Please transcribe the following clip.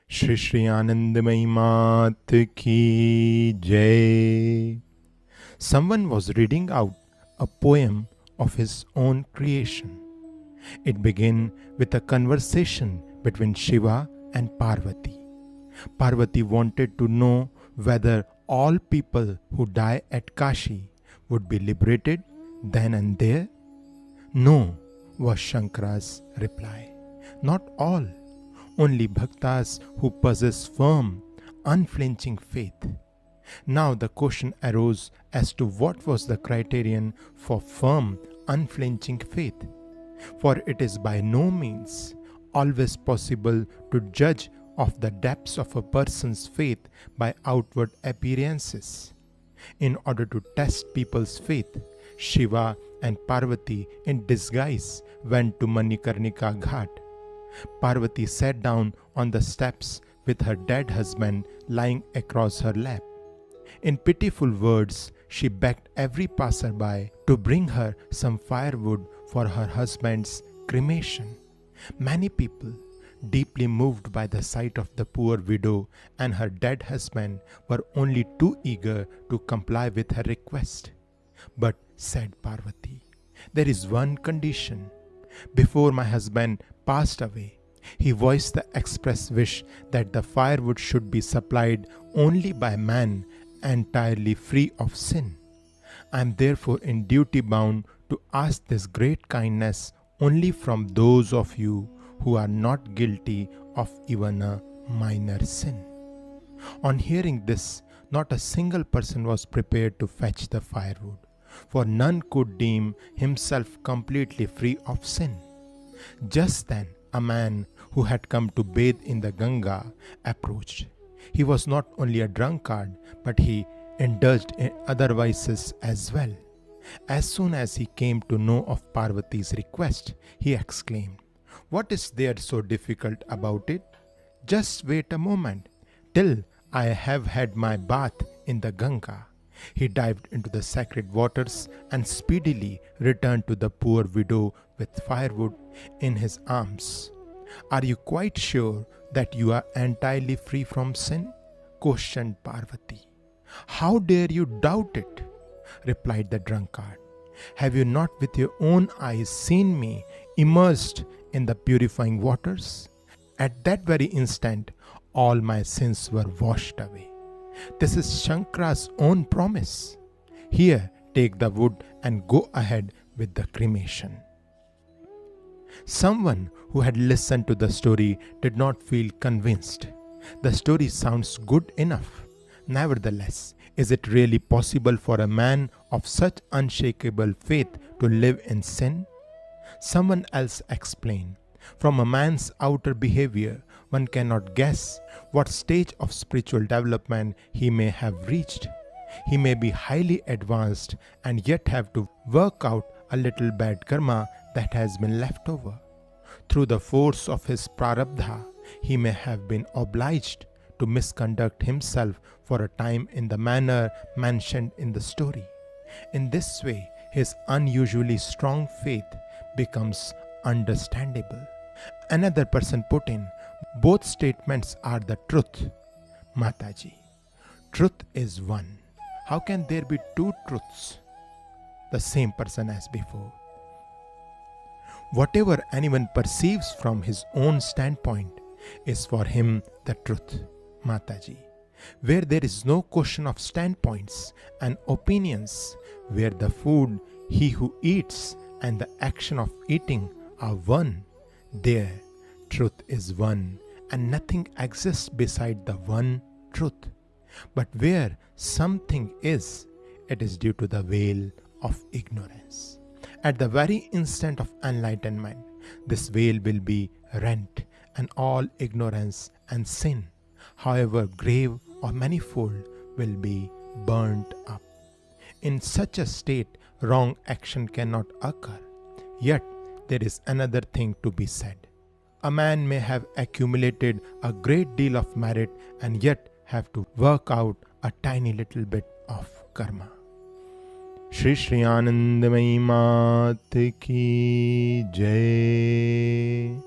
Sri Anandamayi Ma ki Jai. Someone was reading out a poem of his own creation. It began with a conversation between Shiva and Parvati. Parvati wanted to know whether all people who die at Kashi would be liberated then and there. No, was Shankara's reply. Not all. Only bhaktas who possess firm, unflinching faith. Now the question arose as to what was the criterion for firm, unflinching faith. For it is by no means always possible to judge of the depths of a person's faith by outward appearances. In order to test people's faith, Shiva and Parvati in disguise went to Manikarnika Ghat. Parvati sat down on the steps with her dead husband lying across her lap. In pitiful words, she begged every passerby to bring her some firewood for her husband's cremation. Many people, deeply moved by the sight of the poor widow and her dead husband, were only too eager to comply with her request. But, said Parvati, there is one condition. Before my husband passed away, he voiced the express wish that the firewood should be supplied only by man entirely free of sin. I am therefore in duty bound to ask this great kindness only from those of you who are not guilty of even a minor sin. On hearing this, not a single person was prepared to fetch the firewood, for none could deem himself completely free of sin. Just then, a man who had come to bathe in the Ganga approached. He was not only a drunkard, but he indulged in other vices as well. As soon as he came to know of Parvati's request, he exclaimed, "What is there so difficult about it? Just wait a moment, till I have had my bath in the Ganga." He dived into the sacred waters and speedily returned to the poor widow with firewood in his arms. "Are you quite sure that you are entirely free from sin?" questioned Parvati. "How dare you doubt it?" replied the drunkard. "Have you not with your own eyes seen me immersed in the purifying waters? At that very instant, all my sins were washed away. This is Shankara's own promise. Here, take the wood and go ahead with the cremation." Someone who had listened to the story did not feel convinced. The story sounds good enough. Nevertheless, is it really possible for a man of such unshakable faith to live in sin? Someone else explained, "From a man's outer behavior, one cannot guess what stage of spiritual development he may have reached. He may be highly advanced and yet have to work out a little bad karma that has been left over. Through the force of his prarabdha, he may have been obliged to misconduct himself for a time in the manner mentioned in the story. In this way, his unusually strong faith becomes understandable." Another person put in, "Both statements are the truth, Mataji. Truth is one. How can there be two truths?" The same person as before. "Whatever anyone perceives from his own standpoint is for him the truth, Mataji. Where there is no question of standpoints and opinions, where the food he who eats and the action of eating are one, there truth is one, and nothing exists beside the one truth. But where something is, it is due to the veil of ignorance. At the very instant of enlightenment, this veil will be rent, and all ignorance and sin, however grave or manifold, will be burnt up. In such a state, wrong action cannot occur. Yet, there is another thing to be said. A man may have accumulated a great deal of merit and yet have to work out a tiny little bit of karma." Sri Anandamayi Ma ki Jai.